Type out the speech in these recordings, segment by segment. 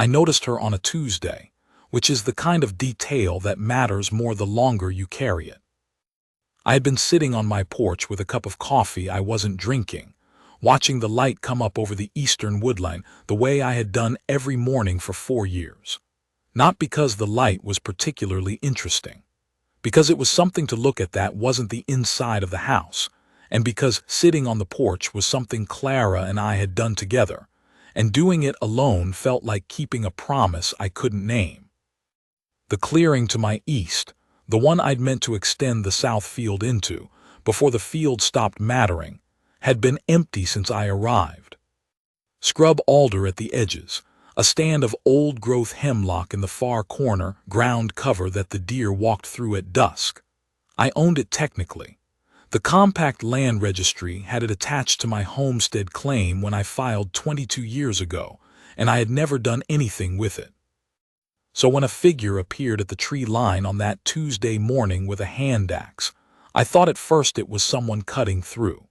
I noticed her on a Tuesday, which is the kind of detail that matters more the longer you carry it. I had been sitting on my porch with a cup of coffee I wasn't drinking, watching the light come up over the eastern woodline the way I had done every morning for 4 years. Not because the light was particularly interesting, because it was something to look at that wasn't the inside of the house, and because sitting on the porch was something Clara and I had done together, and doing it alone felt like keeping a promise I couldn't name. The clearing to my east, the one I'd meant to extend the south field into, before the field stopped mattering, had been empty since I arrived. Scrub alder at the edges, a stand of old-growth hemlock in the far corner, ground cover that the deer walked through at dusk. I owned it technically. The compact land registry had it attached to my homestead claim when I filed 22 years ago, and I had never done anything with it. So when a figure appeared at the tree line on that Tuesday morning with a hand axe, I thought at first it was someone cutting through.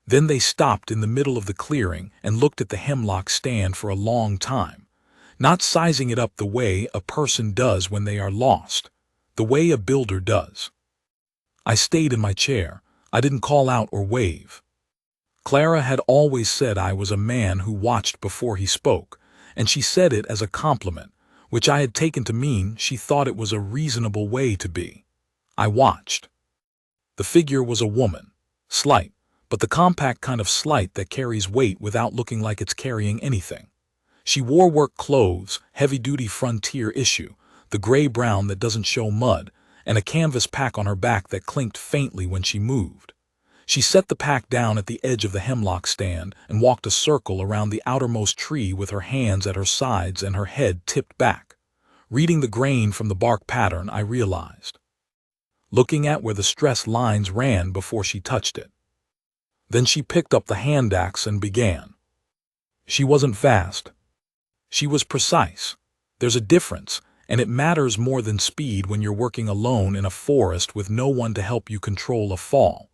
Then they stopped in the middle of the clearing and looked at the hemlock stand for a long time, not sizing it up the way a person does when they are lost, the way a builder does. I stayed in my chair. I didn't call out or wave. Clara had always said I was a man who watched before he spoke, and she said it as a compliment, which I had taken to mean she thought it was a reasonable way to be. I watched. The figure was a woman, slight, but the compact kind of slight that carries weight without looking like it's carrying anything. She wore work clothes, heavy-duty frontier issue, the gray-brown that doesn't show mud, and a canvas pack on her back that clinked faintly when she moved. She set the pack down at the edge of the hemlock stand and walked a circle around the outermost tree with her hands at her sides and her head tipped back. Reading the grain from the bark pattern, I realized. Looking at where the stress lines ran before she touched it. Then she picked up the hand axe and began. She wasn't fast. She was precise. There's a difference, and it matters more than speed when you're working alone in a forest with no one to help you control a fall.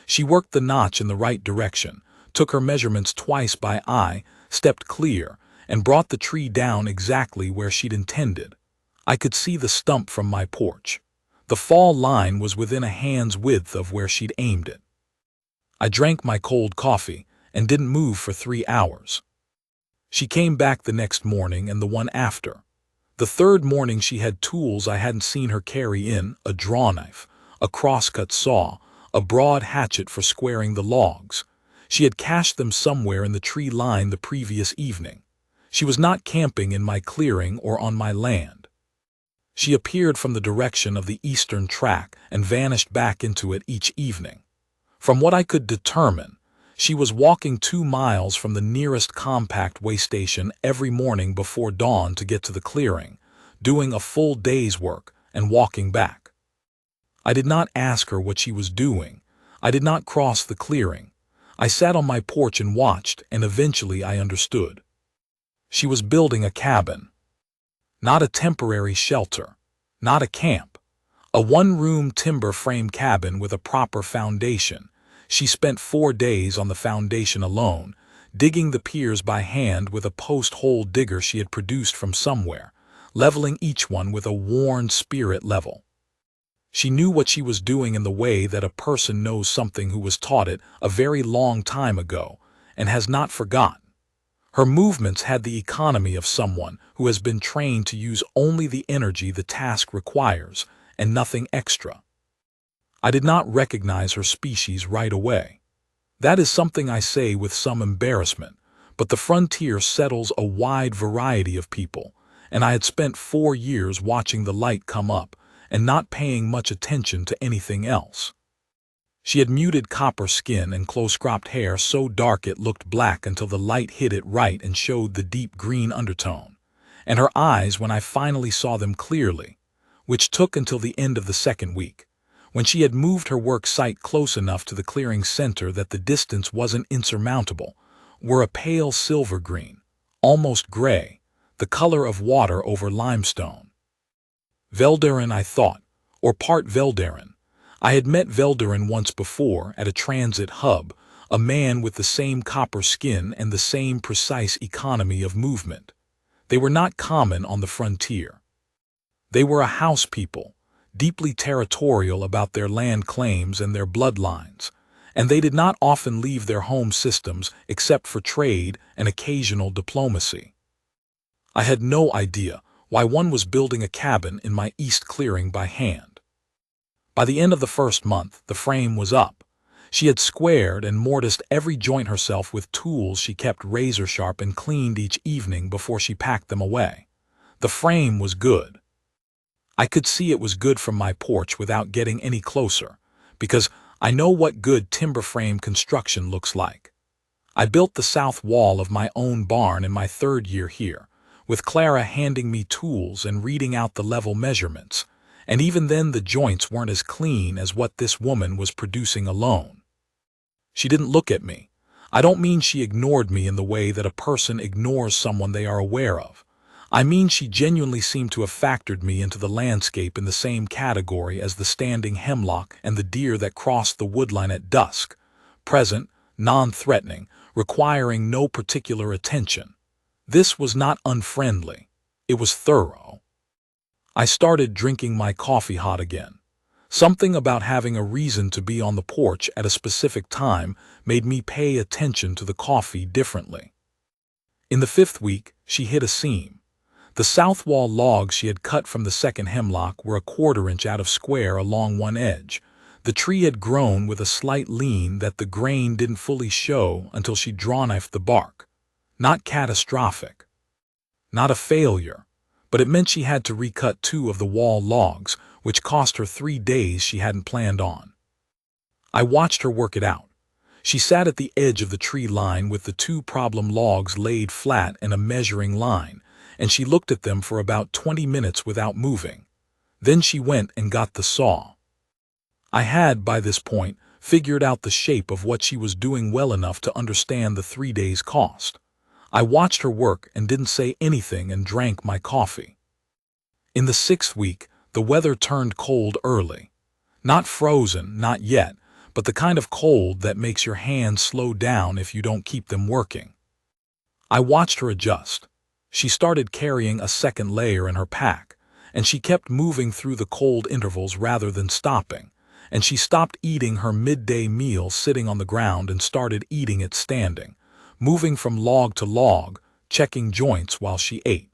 She worked the notch in the right direction, took her measurements twice by eye, stepped clear, and brought the tree down exactly where she'd intended. I could see the stump from my porch. The fall line was within a hand's width of where she'd aimed it. I drank my cold coffee and didn't move for 3 hours. She came back the next morning and the one after. The third morning she had tools I hadn't seen her carry in, a draw knife, a crosscut saw, a broad hatchet for squaring the logs. She had cached them somewhere in the tree line the previous evening. She was not camping in my clearing or on my land. She appeared from the direction of the eastern track and vanished back into it each evening. From what I could determine, she was walking 2 miles from the nearest compact way station every morning before dawn to get to the clearing, doing a full day's work and walking back. I did not ask her what she was doing. I did not cross the clearing. I sat on my porch and watched, and eventually I understood. She was building a cabin. Not a temporary shelter. Not a camp. A one-room timber frame cabin with a proper foundation. She spent 4 days on the foundation alone, digging the piers by hand with a post-hole digger she had produced from somewhere, leveling each one with a worn spirit level. She knew what she was doing in the way that a person knows something who was taught it a very long time ago and has not forgotten. Her movements had the economy of someone who has been trained to use only the energy the task requires and nothing extra. I did not recognize her species right away. That is something I say with some embarrassment, but the frontier settles a wide variety of people, and I had spent 4 years watching the light come up and not paying much attention to anything else. She had muted copper skin and close-cropped hair so dark it looked black until the light hit it right and showed the deep green undertone, and her eyes when I finally saw them clearly, which took until the end of the 2nd week, when she had moved her work site close enough to the clearing center that the distance wasn't insurmountable, were a pale silver green, almost gray, the color of water over limestone. Veldaren, I thought, or part Veldaren. I had met Veldaren once before at a transit hub, a man with the same copper skin and the same precise economy of movement. They were not common on the frontier. They were a house people, deeply territorial about their land claims and their bloodlines, and they did not often leave their home systems except for trade and occasional diplomacy. I had no idea why one was building a cabin in my east clearing by hand. By the end of the first month, the frame was up. She had squared and mortised every joint herself with tools she kept razor-sharp and cleaned each evening before she packed them away. The frame was good. I could see it was good from my porch without getting any closer, because I know what good timber frame construction looks like. I built the south wall of my own barn in my third year here, with Clara handing me tools and reading out the level measurements, and even then the joints weren't as clean as what this woman was producing alone. She didn't look at me. I don't mean she ignored me in the way that a person ignores someone they are aware of. I mean she genuinely seemed to have factored me into the landscape in the same category as the standing hemlock and the deer that crossed the woodline at dusk, present, non-threatening, requiring no particular attention. This was not unfriendly. It was thorough. I started drinking my coffee hot again. Something about having a reason to be on the porch at a specific time made me pay attention to the coffee differently. In the fifth week, she hit a seam. The south wall logs she had cut from the second hemlock were a 1/4 inch out of square along one edge. The tree had grown with a slight lean that the grain didn't fully show until she draw-knifed the bark. Not catastrophic. Not a failure, but it meant she had to recut 2 of the wall logs, which cost her 3 days she hadn't planned on. I watched her work it out. She sat at the edge of the tree line with the 2 problem logs laid flat in a measuring line, and she looked at them for about 20 minutes without moving. Then she went and got the saw. I had, by this point, figured out the shape of what she was doing well enough to understand the 3 days' cost. I watched her work and didn't say anything and drank my coffee. In the 6th week, the weather turned cold early. Not frozen, not yet, but the kind of cold that makes your hands slow down if you don't keep them working. I watched her adjust. She started carrying a second layer in her pack, and she kept moving through the cold intervals rather than stopping, and she stopped eating her midday meal sitting on the ground and started eating it standing, moving from log to log, checking joints while she ate.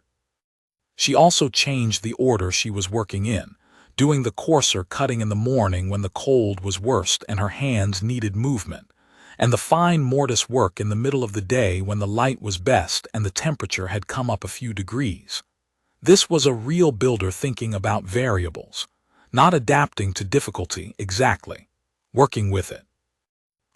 She also changed the order she was working in, doing the coarser cutting in the morning when the cold was worst and her hands needed movement, and the fine mortise work in the middle of the day when the light was best and the temperature had come up a few degrees. This was a real builder thinking about variables, not adapting to difficulty exactly, working with it.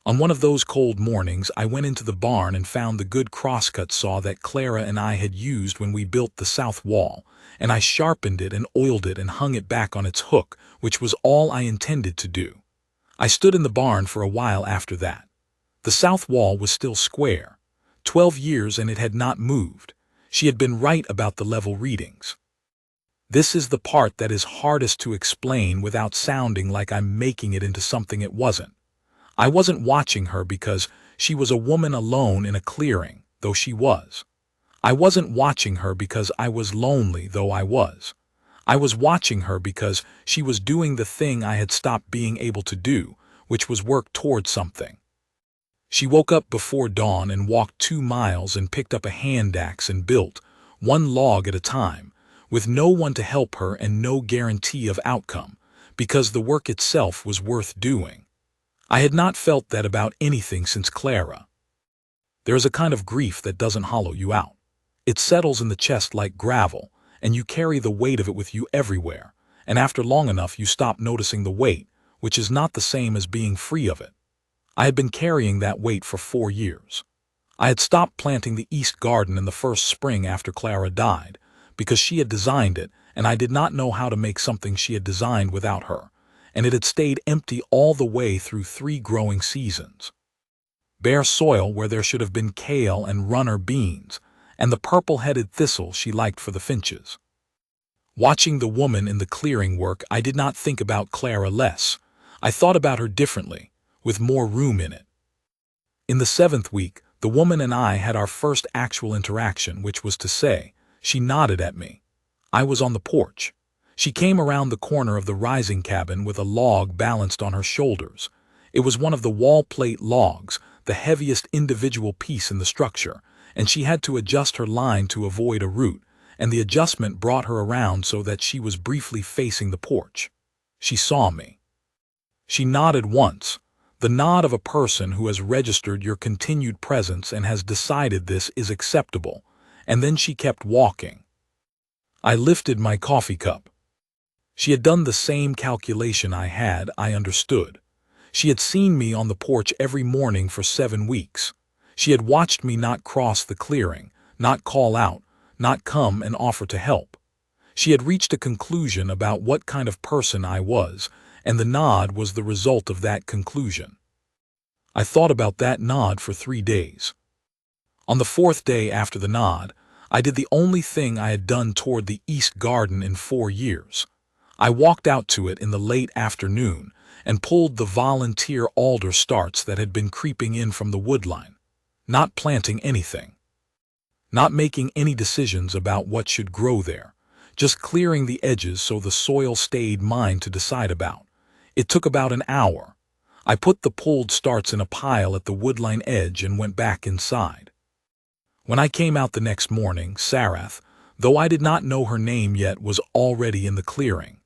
On one of those cold mornings, I went into the barn and found the good crosscut saw that Clara and I had used when we built the south wall, and I sharpened it and oiled it and hung it back on its hook, which was all I intended to do. I stood in the barn for a while after that. The south wall was still square. 12 years and it had not moved. She had been right about the level readings. This is the part that is hardest to explain without sounding like I'm making it into something it wasn't. I wasn't watching her because she was a woman alone in a clearing, though she was. I wasn't watching her because I was lonely, though I was. I was watching her because she was doing the thing I had stopped being able to do, which was work toward something. She woke up before dawn and walked 2 miles and picked up a hand axe and built, 1 log at a time, with no one to help her and no guarantee of outcome, because the work itself was worth doing. I had not felt that about anything since Clara. There is a kind of grief that doesn't hollow you out. It settles in the chest like gravel, and you carry the weight of it with you everywhere, and after long enough you stop noticing the weight, which is not the same as being free of it. I had been carrying that weight for 4 years. I had stopped planting the east garden in the first spring after Clara died, because she had designed it, and I did not know how to make something she had designed without her, and it had stayed empty all the way through 3 growing seasons. Bare soil where there should have been kale and runner beans, and the purple-headed thistle she liked for the finches. Watching the woman in the clearing work, I did not think about Clara less. I thought about her differently, with more room in it. In the 7th week, the woman and I had our first actual interaction, which was to say, She nodded at me. I was on the porch. She came around the corner of the rising cabin with a log balanced on her shoulders. It was one of the wall plate logs, the heaviest individual piece in the structure, and she had to adjust her line to avoid a root, and the adjustment brought her around so that she was briefly facing the porch. She saw me. She nodded once, the nod of a person who has registered your continued presence and has decided this is acceptable, and then she kept walking. I lifted my coffee cup. She had done the same calculation I understood. She had seen me on the porch every morning for 7 weeks. She had watched me not cross the clearing, not call out, not come and offer to help. She had reached a conclusion about what kind of person I was, and the nod was the result of that conclusion. I thought about that nod for 3 days. On the 4th day after the nod, I did the only thing I had done toward the east garden in 4 years. I walked out to it in the late afternoon and pulled the volunteer alder starts that had been creeping in from the woodline, not planting anything, not making any decisions about what should grow there, just clearing the edges so the soil stayed mine to decide about. It took about an hour. I put the pulled starts in a pile at the woodline edge and went back inside. When I came out the next morning, Sarath, though I did not know her name yet, was already in the clearing.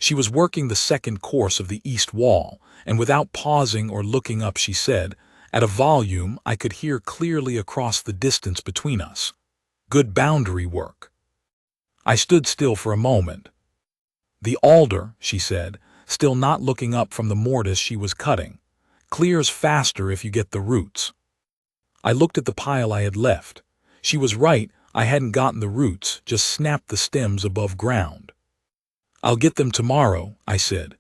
She was working the second course of the east wall, and without pausing or looking up she said, at a volume I could hear clearly across the distance between us, "Good boundary work." I stood still for a moment. "The alder," she said, still not looking up from the mortise she was cutting, "clears faster if you get the roots." I looked at the pile I had left. She was right, I hadn't gotten the roots, just snapped the stems above ground. "I'll get them tomorrow," I said.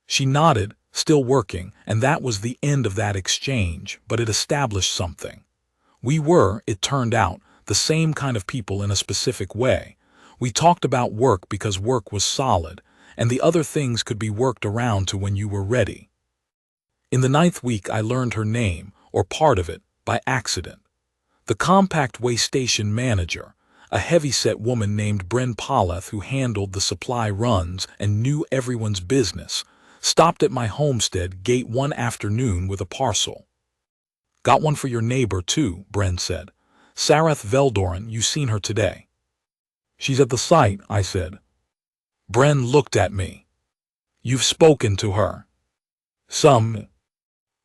She nodded, still working, and that was the end of that exchange, but it established something. We were, it turned out, the same kind of people in a specific way. We talked about work because work was solid, and the other things could be worked around to when you were ready. In the 9th week I learned her name, or part of it, by accident. The compact way station manager, a heavy-set woman named Bren Poleth who handled the supply runs and knew everyone's business, stopped at my homestead gate one afternoon with a parcel. "Got one for your neighbor, too," Bren said. "Sarath Veldoran, you seen her today." "She's at the site," I said. Bren looked at me. "You've spoken to her?" "Some."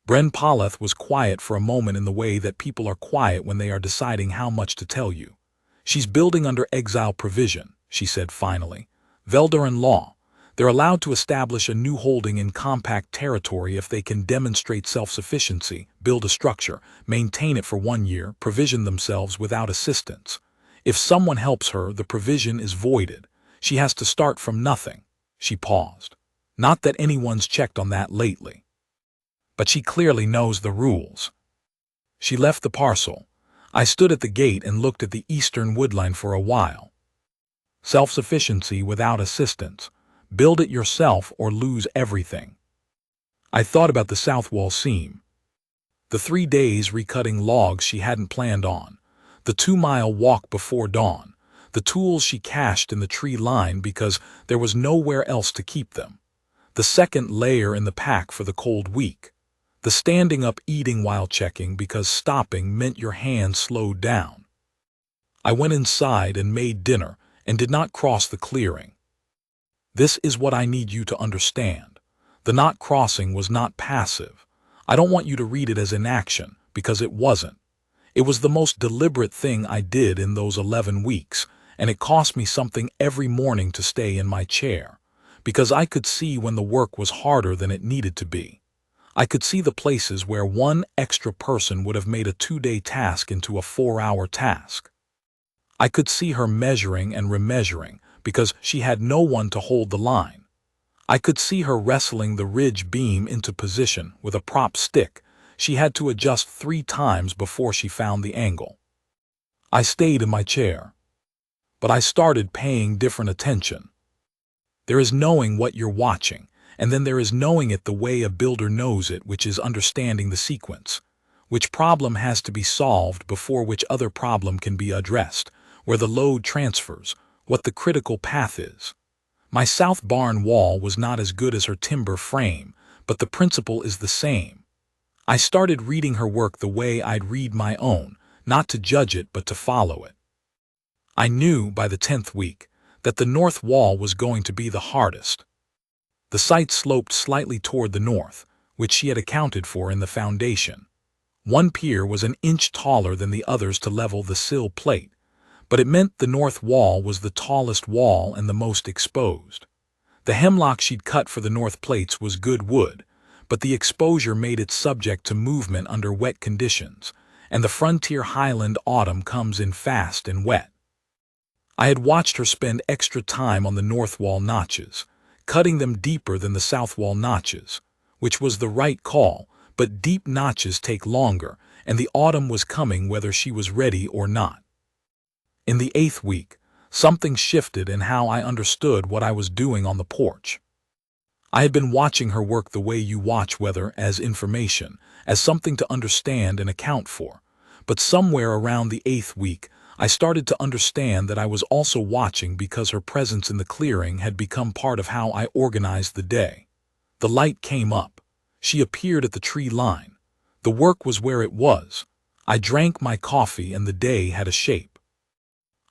Bren Poleth was quiet for a moment in the way that people are quiet when they are deciding how much to tell you. "She's building under exile provision," she said finally. "Veldoran law. They're allowed to establish a new holding in compact territory if they can demonstrate self-sufficiency, build a structure, maintain it for 1 year, provision themselves without assistance. If someone helps her, the provision is voided. She has to start from nothing." She paused. "Not that anyone's checked on that lately. But she clearly knows the rules." She left the parcel. I stood at the gate and looked at the eastern woodline for a while. Self-sufficiency without assistance. Build it yourself or lose everything. I thought about the south wall seam. The 3 days recutting logs she hadn't planned on. The 2-mile walk before dawn. The tools she cached in the tree line because there was nowhere else to keep them. The second layer in the pack for the cold week. The standing up eating while checking because stopping meant your hands slowed down. I went inside and made dinner and did not cross the clearing. This is what I need you to understand. The not crossing was not passive. I don't want you to read it as inaction, because it wasn't. It was the most deliberate thing I did in those 11 weeks, and it cost me something every morning to stay in my chair, because I could see when the work was harder than it needed to be. I could see the places where one extra person would have made a 2-day task into a 4-hour task. I could see her measuring and remeasuring because she had no one to hold the line. I could see her wrestling the ridge beam into position with a prop stick. She had to adjust 3 times before she found the angle. I stayed in my chair. But I started paying different attention. There is knowing what you're watching, and then there is knowing it the way a builder knows it, which is understanding the sequence. Which problem has to be solved before which other problem can be addressed. where the load transfers, what the critical path is. My south barn wall was not as good as her timber frame, but the principle is the same. I started reading her work the way I'd read my own, not to judge it but to follow it. I knew, by the 10th week, that the north wall was going to be the hardest. The site sloped slightly toward the north, which she had accounted for in the foundation. One pier was an inch taller than the others to level the sill plate, but it meant the north wall was the tallest wall and the most exposed. The hemlock she'd cut for the north plates was good wood, but the exposure made it subject to movement under wet conditions, and the frontier highland autumn comes in fast and wet. I had watched her spend extra time on the north wall notches, cutting them deeper than the south wall notches, which was the right call, but deep notches take longer, and the autumn was coming whether she was ready or not. In the 8th week, something shifted in how I understood what I was doing on the porch. I had been watching her work the way you watch weather, as information, as something to understand and account for, but somewhere around the 8th week, I started to understand that I was also watching because her presence in the clearing had become part of how I organized the day. The light came up. She appeared at the tree line. The work was where it was. I drank my coffee and the day had a shape.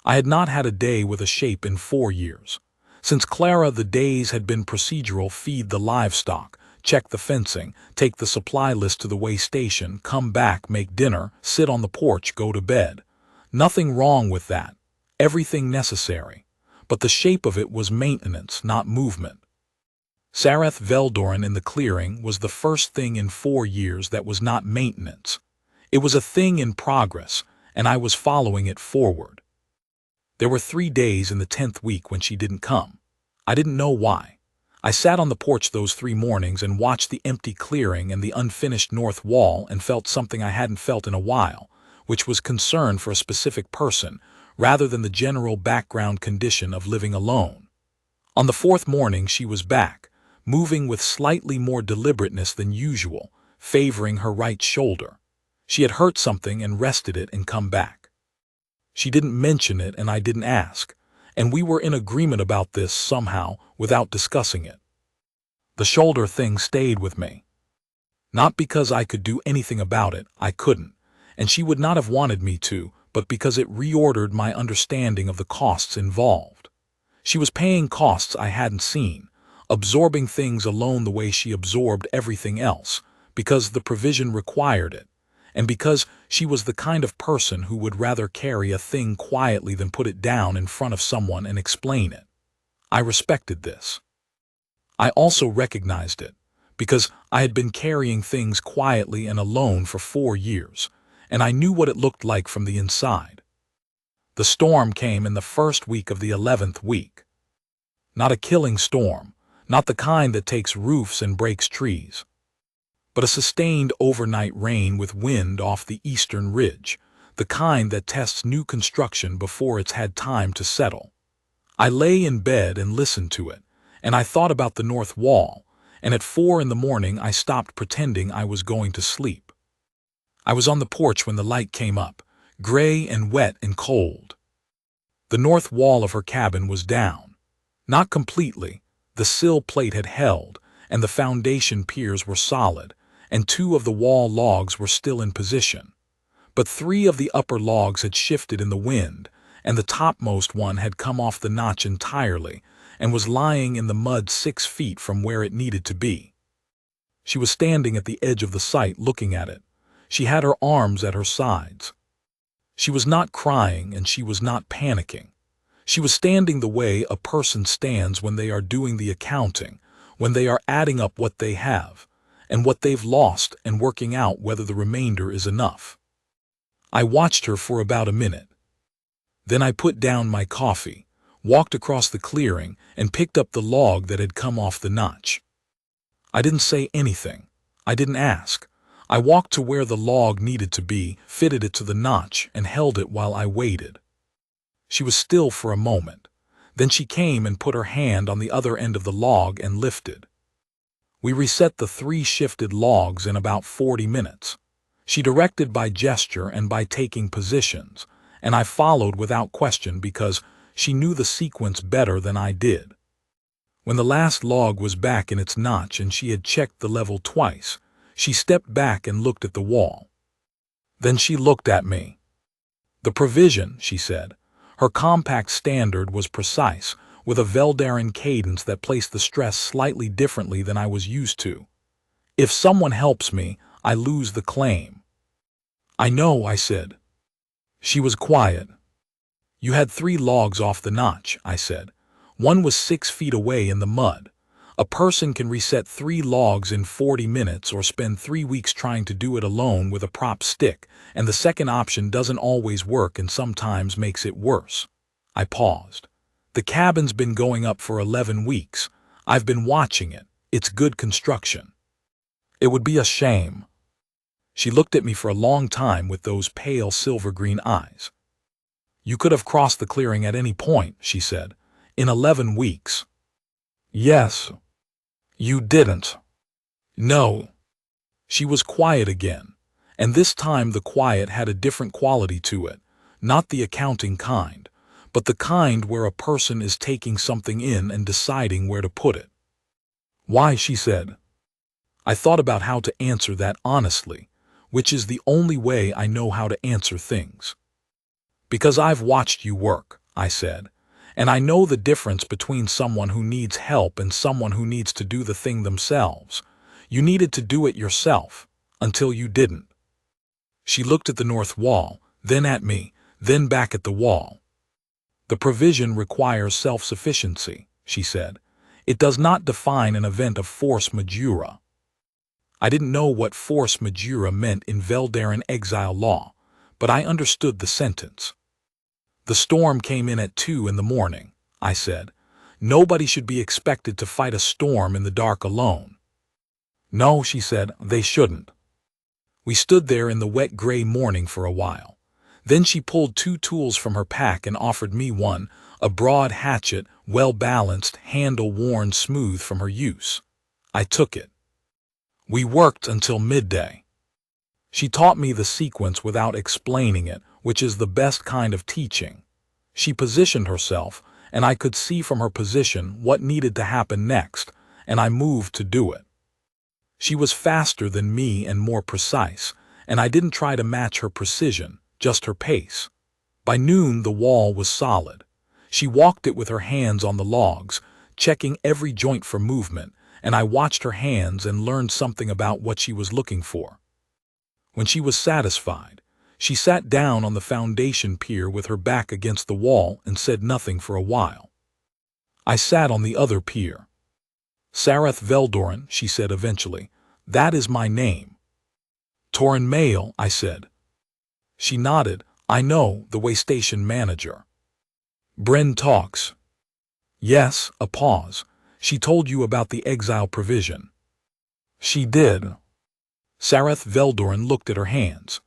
I had not had a day with a shape in 4 years. Since Clara, the days had been procedural: feed the livestock, check the fencing, take the supply list to the way station, come back, make dinner, sit on the porch, go to bed. Nothing wrong with that. Everything necessary. But the shape of it was maintenance, not movement. Sareth Veldoran in the clearing was the first thing in 4 years that was not maintenance. It was a thing in progress, and I was following it forward. There were 3 days in the 10th week when she didn't come. I didn't know why. I sat on the porch those 3 mornings and watched the empty clearing and the unfinished north wall and felt something I hadn't felt in a while, which was concern for a specific person, rather than the general background condition of living alone. On the 4th morning she was back, moving with slightly more deliberateness than usual, favoring her right shoulder. She had hurt something and rested it and come back. She didn't mention it and I didn't ask, and we were in agreement about this somehow without discussing it. The shoulder thing stayed with me. Not because I could do anything about it, I couldn't, and she would not have wanted me to, but because it reordered my understanding of the costs involved. She was paying costs I hadn't seen, absorbing things alone the way she absorbed everything else, because the provision required it, and because she was the kind of person who would rather carry a thing quietly than put it down in front of someone and explain it. I respected this. I also recognized it, because I had been carrying things quietly and alone for 4 years, and I knew what it looked like from the inside. The storm came in the 1st week of the 11th week. Not a killing storm, not the kind that takes roofs and breaks trees, but a sustained overnight rain with wind off the eastern ridge, the kind that tests new construction before it's had time to settle. I lay in bed and listened to it, and I thought about the north wall, and at 4 in the morning I stopped pretending I was going to sleep. I was on the porch when the light came up, gray and wet and cold. The north wall of her cabin was down. Not completely. The sill plate had held, and the foundation piers were solid, and 2 of the wall logs were still in position. But 3 of the upper logs had shifted in the wind, and the topmost one had come off the notch entirely, and was lying in the mud 6 feet from where it needed to be. She was standing at the edge of the site looking at it. She had her arms at her sides. She was not crying and she was not panicking. She was standing the way a person stands when they are doing the accounting, when they are adding up what they have, and what they've lost and working out whether the remainder is enough. I watched her for about a minute. Then I put down my coffee, walked across the clearing, and picked up the log that had come off the notch. I didn't say anything. I didn't ask. I walked to where the log needed to be, fitted it to the notch, and held it while I waited. She was still for a moment. Then she came and put her hand on the other end of the log and lifted. We reset the 3 shifted logs in about 40 minutes. She directed by gesture and by taking positions, and I followed without question because she knew the sequence better than I did. When the last log was back in its notch and she had checked the level twice, she stepped back and looked at the wall. Then she looked at me. "The provision," she said. Her compact standard was precise, with a Veldarin cadence that placed the stress slightly differently than I was used to. "If someone helps me, I lose the claim." "I know," I said. She was quiet. "You had 3 logs off the notch," I said. "One was 6 feet away in the mud. A person can reset 3 logs in 40 minutes or spend 3 weeks trying to do it alone with a prop stick, and the second option doesn't always work and sometimes makes it worse." I paused. "The cabin's been going up for 11 weeks. I've been watching it. It's good construction. It would be a shame." She looked at me for a long time with those pale silver-green eyes. "You could have crossed the clearing at any point," she said. "In 11 weeks. "Yes." "You didn't." "No." She was quiet again, and this time the quiet had a different quality to it, not the accounting kind, but the kind where a person is taking something in and deciding where to put it. "Why?" she said. I thought about how to answer that honestly, which is the only way I know how to answer things. "Because I've watched you work," I said, "and I know the difference between someone who needs help and someone who needs to do the thing themselves. You needed to do it yourself, until you didn't." She looked at the north wall, then at me, then back at the wall. "The provision requires self-sufficiency," she said. "It does not define an event of force majeure." I didn't know what force majeure meant in Veldarin exile law, but I understood the sentence. "The storm came in at 2 in the morning," I said. "Nobody should be expected to fight a storm in the dark alone." "No," she said, "they shouldn't." We stood there in the wet gray morning for a while. Then she pulled 2 tools from her pack and offered me one, a broad hatchet, well-balanced, handle worn smooth from her use. I took it. We worked until midday. She taught me the sequence without explaining it, which is the best kind of teaching. She positioned herself, and I could see from her position what needed to happen next, and I moved to do it. She was faster than me and more precise, and I didn't try to match her precision, just her pace. By noon the wall was solid. She walked it with her hands on the logs, checking every joint for movement, and I watched her hands and learned something about what she was looking for. When she was satisfied, she sat down on the foundation pier with her back against the wall and said nothing for a while. I sat on the other pier. "Sareth Veldorin," she said eventually. "That is my name." "Torin Mail," I said. She nodded. "I know, the way station manager." "Bryn talks." "Yes," a pause. "She told you about the exile provision." "She did." Sareth Veldorin looked at her hands.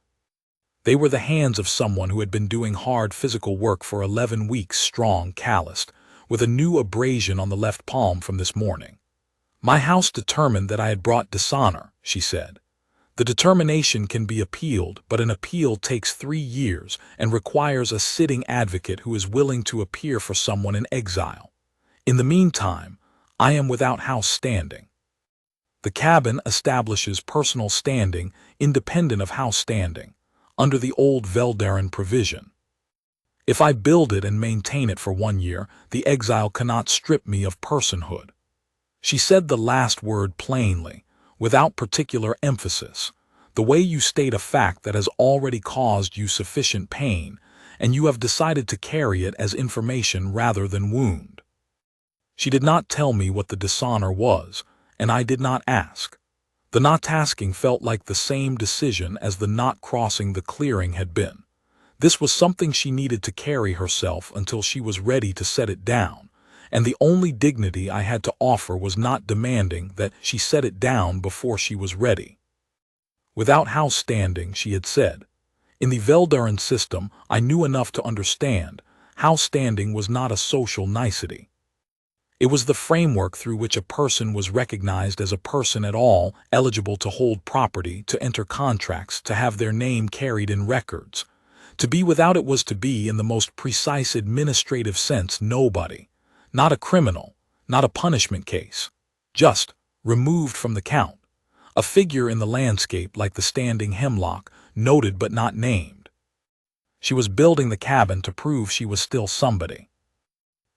They were the hands of someone who had been doing hard physical work for 11 weeks strong, calloused, with a new abrasion on the left palm from this morning. "My house determined that I had brought dishonor," she said. "The determination can be appealed, but an appeal takes 3 years and requires a sitting advocate who is willing to appear for someone in exile. In the meantime, I am without house standing. The cabin establishes personal standing independent of house standing, under the old Veldarin provision. If I build it and maintain it for 1 year, the exile cannot strip me of personhood." She said the last word plainly, without particular emphasis, the way you state a fact that has already caused you sufficient pain, and you have decided to carry it as information rather than wound. She did not tell me what the dishonor was, and I did not ask. The not asking felt like the same decision as the not crossing the clearing had been. This was something she needed to carry herself until she was ready to set it down, and the only dignity I had to offer was not demanding that she set it down before she was ready. "Without house standing," she had said. In the Veldarin system, I knew enough to understand, house standing was not a social nicety. It was the framework through which a person was recognized as a person at all, eligible to hold property, to enter contracts, to have their name carried in records, To be without it was to be, in the most precise administrative sense, nobody. Not a criminal, not a punishment case. Just removed from the count. A figure in the landscape like the standing hemlock, noted but not named. She was building the cabin to prove she was still somebody.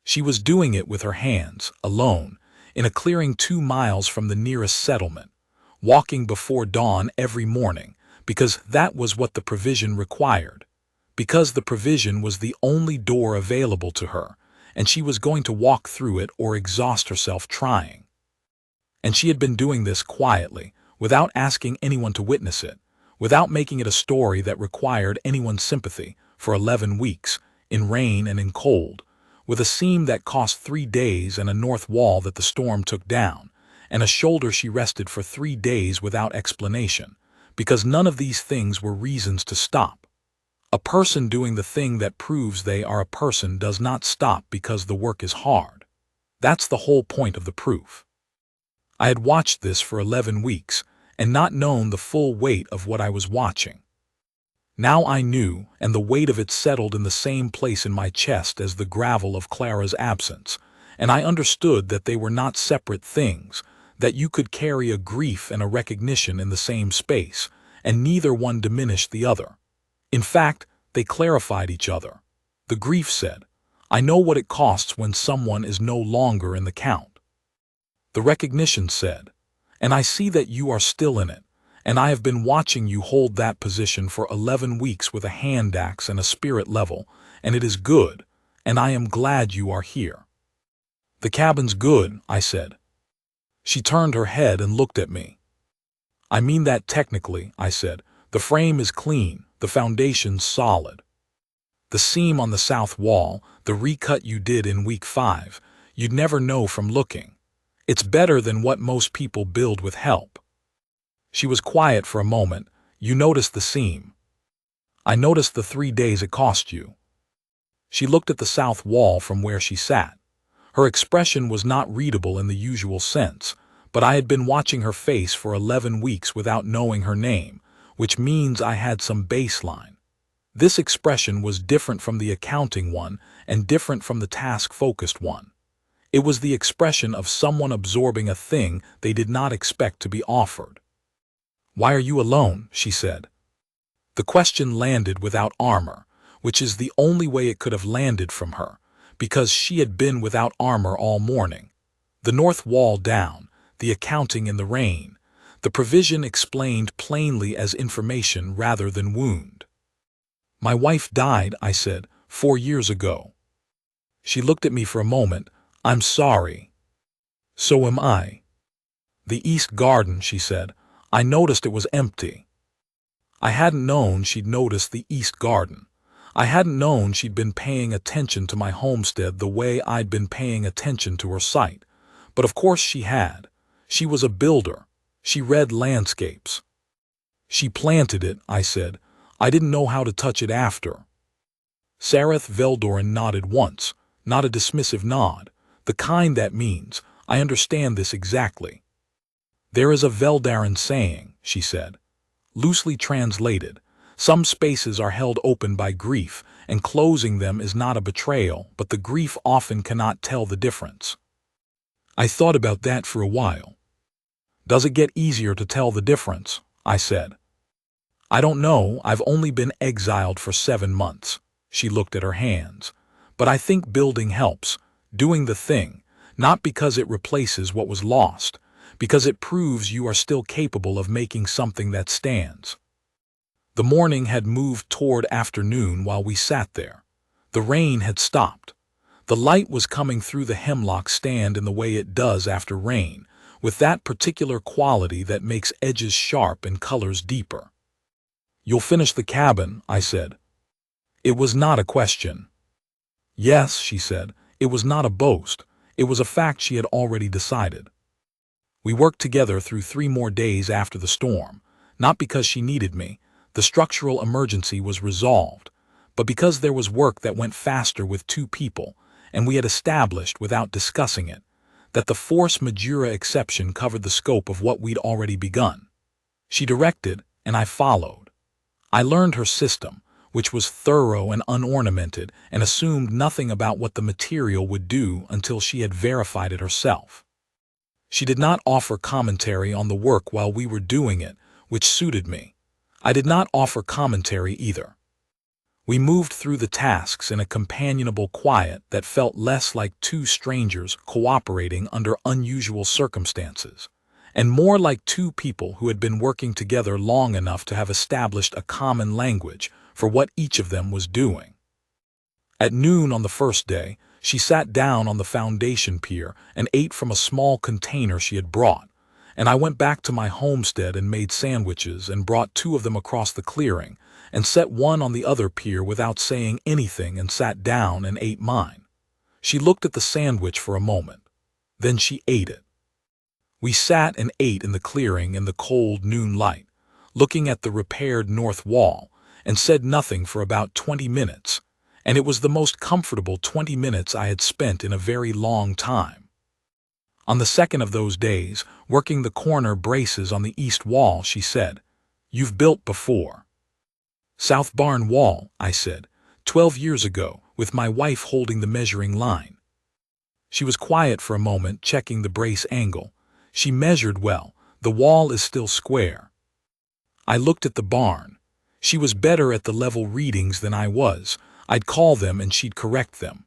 She was doing it with her hands, alone, in a clearing 2 miles from the nearest settlement, walking before dawn every morning, because that was what the provision required. Because the provision was the only door available to her, and she was going to walk through it or exhaust herself trying. And she had been doing this quietly, without asking anyone to witness it, without making it a story that required anyone's sympathy, for 11 weeks, in rain and in cold, with a seam that cost 3 days and a north wall that the storm took down, and a shoulder she rested for 3 days without explanation, because none of these things were reasons to stop. A person doing the thing that proves they are a person does not stop because the work is hard. That's the whole point of the proof. I had watched this for 11 weeks and not known the full weight of what I was watching. Now I knew, and the weight of it settled in the same place in my chest as the gravel of Clara's absence, and I understood that they were not separate things, that you could carry a grief and a recognition in the same space, and neither one diminished the other. In fact, they clarified each other. The grief said, I know what it costs when someone is no longer in the count. The recognition said, and I see that you are still in it, and I have been watching you hold that position for 11 weeks with a hand axe and a spirit level, and it is good, and I am glad you are here. The cabin's good, I said. She turned her head and looked at me. I mean that technically, I said. The frame is clean, the foundation's solid. The seam on the south wall, the recut you did in week 5, you'd never know from looking. It's better than what most people build with help. She was quiet for a moment. You noticed the seam. I noticed the 3 days it cost you. She looked at the south wall from where she sat. Her expression was not readable in the usual sense, but I had been watching her face for 11 weeks without knowing her name, which means I had some baseline. This expression was different from the accounting one and different from the task-focused one. It was the expression of someone absorbing a thing they did not expect to be offered. Why are you alone? She said. The question landed without armor, which is the only way it could have landed from her, because she had been without armor all morning. The north wall down, the accounting in the rain, the provision explained plainly as information rather than wound. My wife died, I said, 4 years ago. She looked at me for a moment. I'm sorry. So am I. The east garden, she said. I noticed it was empty. I hadn't known she'd noticed the east garden. I hadn't known she'd been paying attention to my homestead the way I'd been paying attention to her site. But of course she had. She was a builder. She read landscapes. She planted it, I said. I didn't know how to touch it after. Sareth Veldorin nodded once, not a dismissive nod, the kind that means, I understand this exactly. There is a Veldarin saying, she said. Loosely translated, some spaces are held open by grief, and closing them is not a betrayal, but the grief often cannot tell the difference. I thought about that for a while. Does it get easier to tell the difference? I said. I don't know, I've only been exiled for 7 months. She looked at her hands. But I think building helps, doing the thing, not because it replaces what was lost, because it proves you are still capable of making something that stands. The morning had moved toward afternoon while we sat there. The rain had stopped. The light was coming through the hemlock stand in the way it does after rain, with that particular quality that makes edges sharp and colors deeper. You'll finish the cabin, I said. It was not a question. Yes, she said, it was not a boast. It was a fact she had already decided. We worked together through 3 more days after the storm, not because she needed me, the structural emergency was resolved, but because there was work that went faster with 2 people, and we had established, without discussing it, that the force majeure exception covered the scope of what we'd already begun. She directed, and I followed. I learned her system, which was thorough and unornamented, and assumed nothing about what the material would do until she had verified it herself. She did not offer commentary on the work while we were doing it, which suited me. I did not offer commentary either. We moved through the tasks in a companionable quiet that felt less like two strangers cooperating under unusual circumstances, and more like two people who had been working together long enough to have established a common language for what each of them was doing. At noon on the first day, she sat down on the foundation pier and ate from a small container she had brought, and I went back to my homestead and made sandwiches and brought two of them across the clearing and set one on the other pier without saying anything and sat down and ate mine. She looked at the sandwich for a moment. Then she ate it. We sat and ate in the clearing in the cold noon light, looking at the repaired north wall, and said nothing for about 20 minutes, and it was the most comfortable 20 minutes I had spent in a very long time. On the second of those days, working the corner braces on the east wall, she said, "You've built before." "South barn wall," I said, 12 years ago, with my wife holding the measuring line. She was quiet for a moment, checking the brace angle. She measured well. The wall is still square. I looked at the barn. She was better at the level readings than I was. I'd call them and she'd correct them.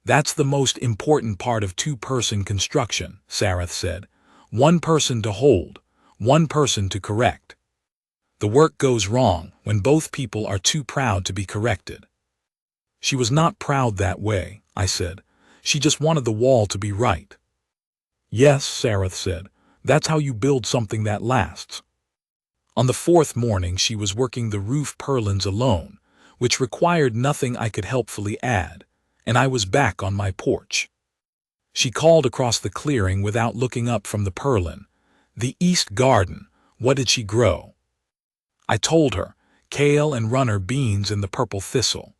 "That's the most important part of two-person construction," Sarah said. "One person to hold, one person to correct. The work goes wrong when both people are too proud to be corrected." "She was not proud that way," I said. "She just wanted the wall to be right." "Yes," Sarah said, "that's how you build something that lasts." On the fourth morning she was working the roof purlins alone, which required nothing I could helpfully add, and I was back on my porch. She called across the clearing without looking up from the purlin. "The east garden, what did she grow?" I told her, "Kale and runner beans and the purple thistle."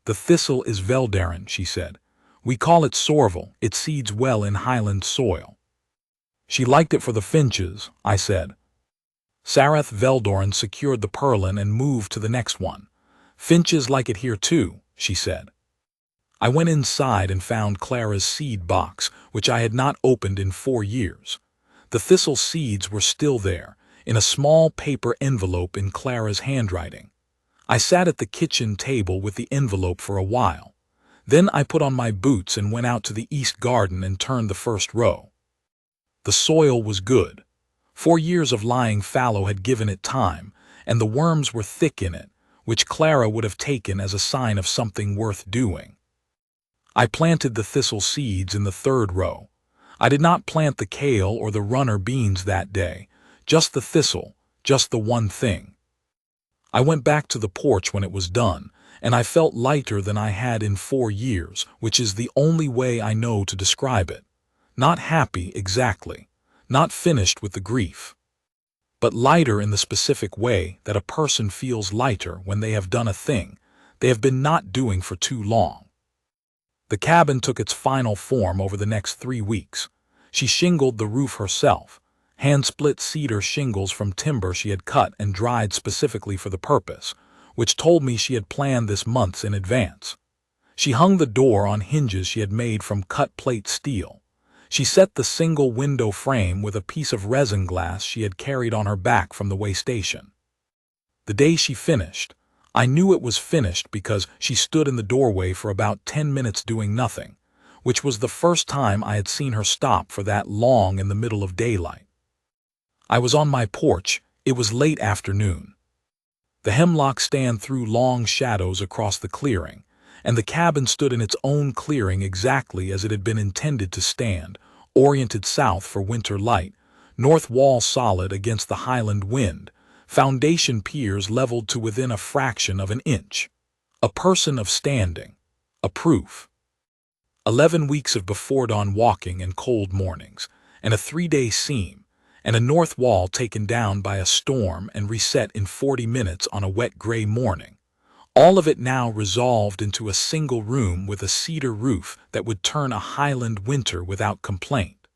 "The thistle is Veldarin," she said. "We call it sorvel. It seeds well in highland soil." "She liked it for the finches," I said. Sarath Veldoran secured the purlin and moved to the next one. "Finches like it here too," she said. I went inside and found Clara's seed box, which I had not opened in 4 years. The thistle seeds were still there, in a small paper envelope in Clara's handwriting. I sat at the kitchen table with the envelope for a while. Then I put on my boots and went out to the east garden and turned the first row. The soil was good. 4 years of lying fallow had given it time, and the worms were thick in it, which Clara would have taken as a sign of something worth doing. I planted the thistle seeds in the third row. I did not plant the kale or the runner beans that day, just the thistle, just the one thing. I went back to the porch when it was done, and I felt lighter than I had in 4 years, which is the only way I know to describe it. Not happy exactly, not finished with the grief, but lighter in the specific way that a person feels lighter when they have done a thing they have been not doing for too long. The cabin took its final form over the next 3 weeks. She shingled the roof herself, hand-split cedar shingles from timber she had cut and dried specifically for the purpose, which told me she had planned this months in advance. She hung the door on hinges she had made from cut plate steel. She set the single window frame with a piece of resin glass she had carried on her back from the way station. The day she finished, I knew it was finished because she stood in the doorway for about 10 minutes doing nothing, which was the first time I had seen her stop for that long in the middle of daylight. I was on my porch. It was late afternoon. The hemlocks stand through long shadows across the clearing, and the cabin stood in its own clearing exactly as it had been intended to stand, oriented south for winter light, north wall solid against the highland wind, foundation piers leveled to within a fraction of an inch. A person of standing. A proof. 11 weeks of before-dawn walking and cold mornings, and a 3-day seam, and a north wall taken down by a storm and reset in 40 minutes on a wet gray morning. All of it now resolved into a single room with a cedar roof that would turn a highland winter without complaint.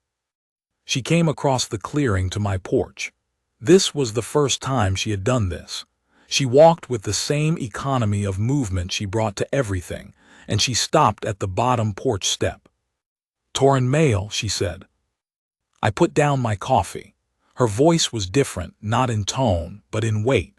She came across the clearing to my porch. This was the first time she had done this. She walked with the same economy of movement she brought to everything, and she stopped at the bottom porch step. "Torin Mail," she said. I put down my coffee. Her voice was different, not in tone, but in weight.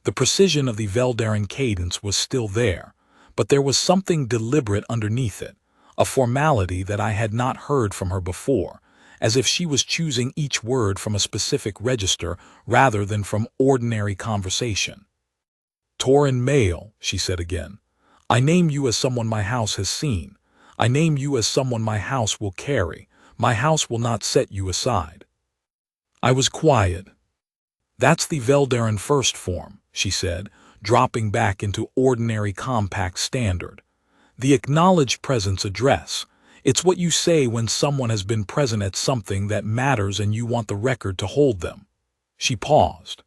The precision of the Veldaren cadence was still there, but there was something deliberate underneath it, a formality that I had not heard from her before, as if she was choosing each word from a specific register rather than from ordinary conversation. "Torin Mail," she said again. "I name you as someone my house has seen. I name you as someone my house will carry. My house will not set you aside." I was quiet. "That's the Veldaren first form," she said, dropping back into ordinary compact standard. "The acknowledged presence address. It's what you say when someone has been present at something that matters and you want the record to hold them." She paused.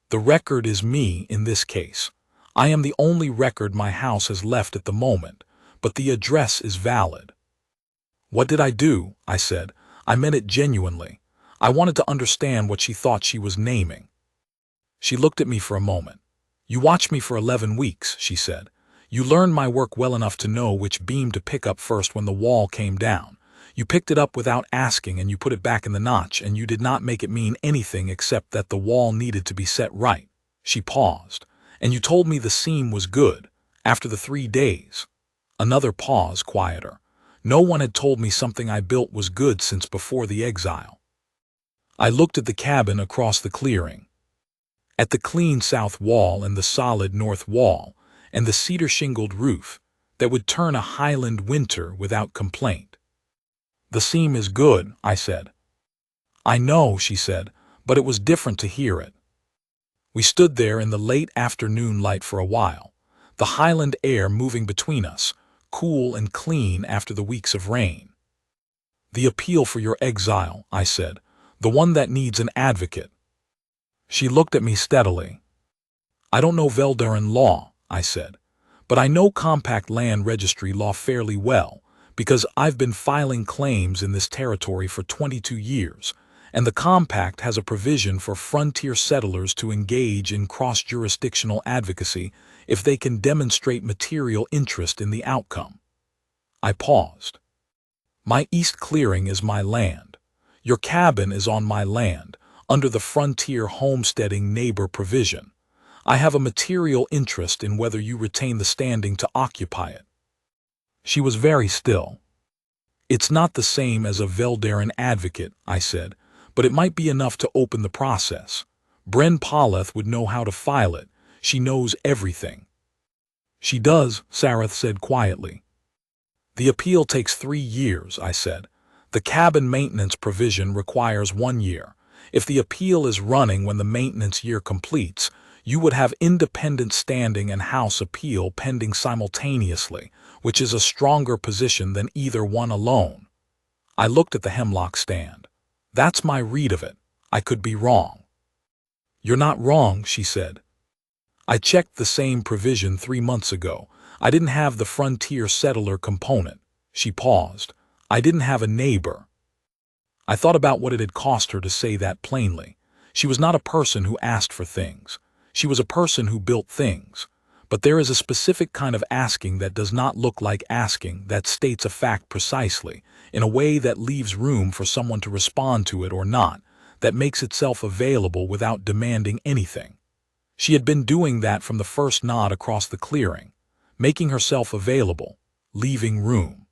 "The record is me in this case. I am the only record my house has left at the moment, but the address is valid." "What did I do?" I said. I meant it genuinely. I wanted to understand what she thought she was naming. She looked at me for a moment. "You watched me for 11 weeks, she said. "You learned my work well enough to know which beam to pick up first when the wall came down. You picked it up without asking and you put it back in the notch, and you did not make it mean anything except that the wall needed to be set right." She paused. "And you told me the seam was good, after the 3 days." Another pause, quieter. No one had told me something I built was good since before the exile. I looked at the cabin across the clearing. At the clean south wall and the solid north wall, and the cedar-shingled roof that would turn a highland winter without complaint. "The seam is good," I said. "I know," she said, but it was different to hear it. We stood there in the late afternoon light for a while, the highland air moving between us, cool and clean after the weeks of rain. "The appeal for your exile," I said, "the one that needs an advocate." She looked at me steadily. "I don't know Veldaren law," I said, "but I know compact land registry law fairly well, because I've been filing claims in this territory for 22 years, and the compact has a provision for frontier settlers to engage in cross-jurisdictional advocacy if they can demonstrate material interest in the outcome." I paused. "My east clearing is my land. Your cabin is on my land, under the frontier homesteading neighbor provision. I have a material interest in whether you retain the standing to occupy it." She was very still. "It's not the same as a Veldaren advocate," I said, "but it might be enough to open the process. Bren Poleth would know how to file it. She knows everything." "She does," Sareth said quietly. "The appeal takes 3 years," I said. "The cabin maintenance provision requires 1 year. If the appeal is running when the maintenance year completes, you would have independent standing and house appeal pending simultaneously, which is a stronger position than either one alone." I looked at the hemlock stand. "That's my read of it. I could be wrong." "You're not wrong," she said. "I checked the same provision 3 months ago. I didn't have the frontier settler component." She paused. "I didn't have a neighbor." I thought about what it had cost her to say that plainly. She was not a person who asked for things. She was a person who built things. But there is a specific kind of asking that does not look like asking, that states a fact precisely, in a way that leaves room for someone to respond to it or not, that makes itself available without demanding anything. She had been doing that from the first nod across the clearing, making herself available, leaving room.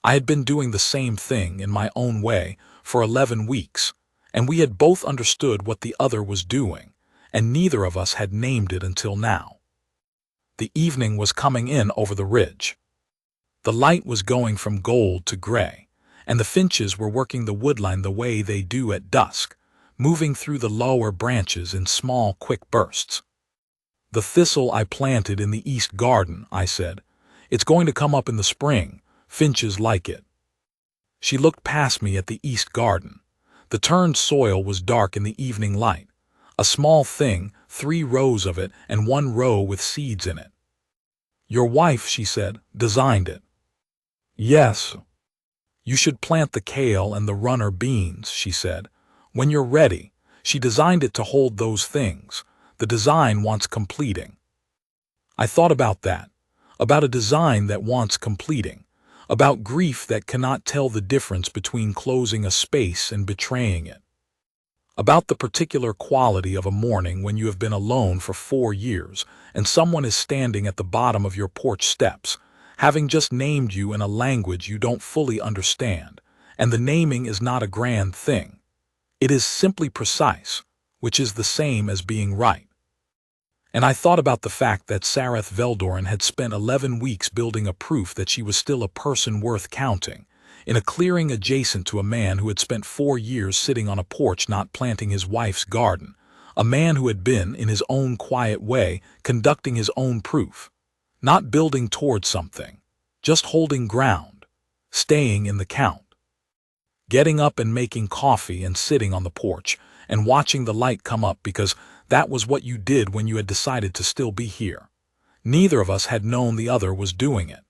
I had been doing the same thing in my own way for 11 weeks, and we had both understood what the other was doing, and neither of us had named it until now. The evening was coming in over the ridge. The light was going from gold to gray, and the finches were working the woodline the way they do at dusk, moving through the lower branches in small, quick bursts. "The thistle I planted in the east garden," I said. "It's going to come up in the spring. Finches like it." She looked past me at the east garden. The turned soil was dark in the evening light. A small thing, 3 rows of it, and 1 row with seeds in it. "Your wife," she said, "designed it." "Yes." "You should plant the kale and the runner beans," she said. "When you're ready." She designed it to hold those things, The design wants completing. I thought about that, about a design that wants completing, about grief that cannot tell the difference between closing a space and betraying it, about the particular quality of a morning when you have been alone for 4 years and someone is standing at the bottom of your porch steps, having just named you in a language you don't fully understand, and the naming is not a grand thing. It is simply precise, which is the same as being right. And I thought about the fact that Sareth Veldorin had spent 11 weeks building a proof that she was still a person worth counting, in a clearing adjacent to a man who had spent 4 years sitting on a porch not planting his wife's garden, a man who had been, in his own quiet way, conducting his own proof, not building towards something, just holding ground, staying in the count, getting up and making coffee and sitting on the porch and watching the light come up because that was what you did when you had decided to still be here. Neither of us had known the other was doing it.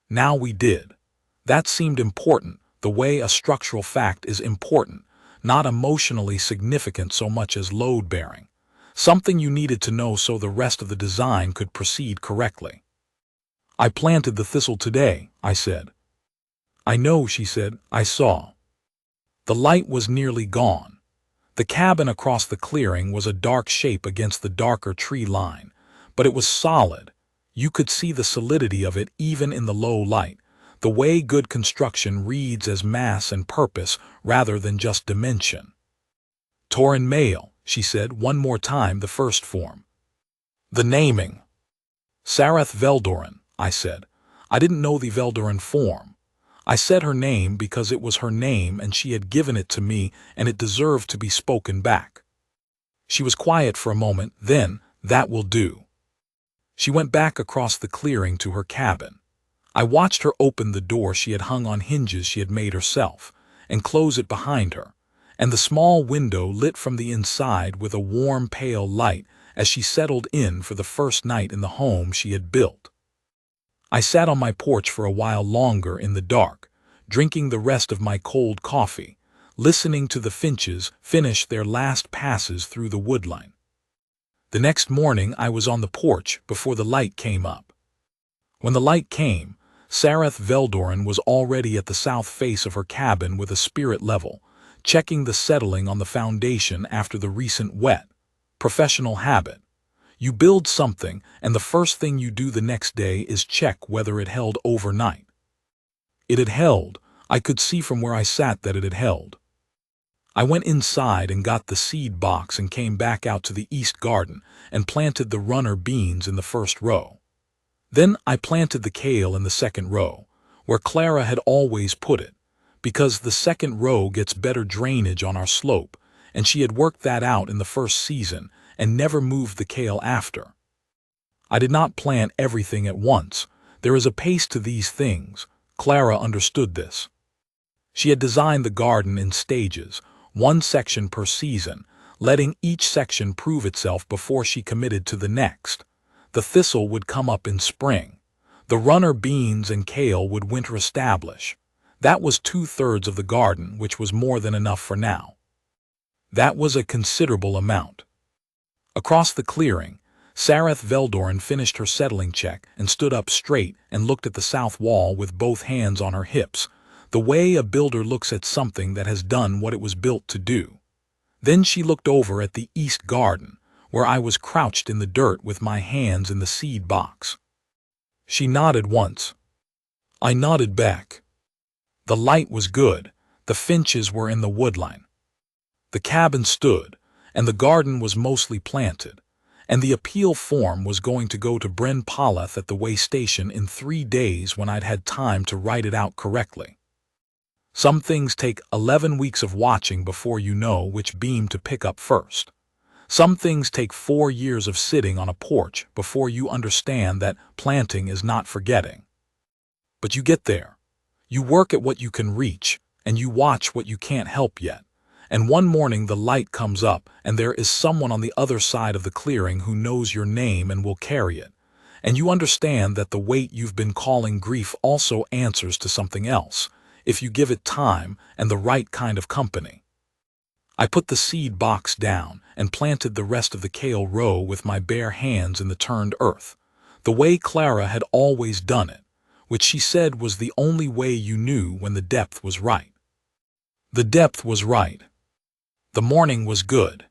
Now we did. That seemed important, the way a structural fact is important, not emotionally significant so much as load-bearing. Something you needed to know so the rest of the design could proceed correctly. I planted the thistle today, I said. I know, she said, I saw. The light was nearly gone. The cabin across the clearing was a dark shape against the darker tree line, but it was solid. You could see the solidity of it even in the low light, the way good construction reads as mass and purpose rather than just dimension. Torin Mail, she said one more time, the first form. The naming. Sareth Veldorin, I said. I didn't know the Veldorin form. I said her name because it was her name and she had given it to me and it deserved to be spoken back. She was quiet for a moment, then, that will do. She went back across the clearing to her cabin. I watched her open the door she had hung on hinges she had made herself, and close it behind her, and the small window lit from the inside with a warm, pale light as she settled in for the first night in the home she had built. I sat on my porch for a while longer in the dark, drinking the rest of my cold coffee, listening to the finches finish their last passes through the woodline. The next morning I was on the porch before the light came up. When the light came, Sareth Veldorin was already at the south face of her cabin with a spirit level, checking the settling on the foundation after the recent wet. Professional habit. You build something, and the first thing you do the next day is check whether it held overnight. It had held. I could see from where I sat that it had held. I went inside and got the seed box and came back out to the east garden and planted the runner beans in the first row. Then I planted the kale in the second row, where Clara had always put it, because the second row gets better drainage on our slope, and she had worked that out in the first season and never moved the kale after. I did not plant everything at once. There is a pace to these things. Clara understood this. She had designed the garden in stages, one section per season, letting each section prove itself before she committed to the next. The thistle would come up in spring. The runner beans and kale would winter establish. That was 2/3 of the garden, which was more than enough for now. That was a considerable amount. Across the clearing, Sareth Veldorin finished her settling check and stood up straight and looked at the south wall with both hands on her hips, the way a builder looks at something that has done what it was built to do. Then she looked over at the east garden, where I was crouched in the dirt with my hands in the seed box. She nodded once. I nodded back. The light was good. The finches were in the woodline. The cabin stood, and the garden was mostly planted, and the appeal form was going to go to Bryn Palath at the way station in 3 days when I'd had time to write it out correctly. Some things take 11 weeks of watching before you know which beam to pick up first. Some things take 4 years of sitting on a porch before you understand that planting is not forgetting. But you get there. You work at what you can reach, and you watch what you can't help yet. And one morning the light comes up, and there is someone on the other side of the clearing who knows your name and will carry it. And you understand that the weight you've been calling grief also answers to something else, if you give it time and the right kind of company. I put the seed box down and planted the rest of the kale row with my bare hands in the turned earth, the way Clara had always done it, which she said was the only way you knew when the depth was right. The depth was right. The morning was good.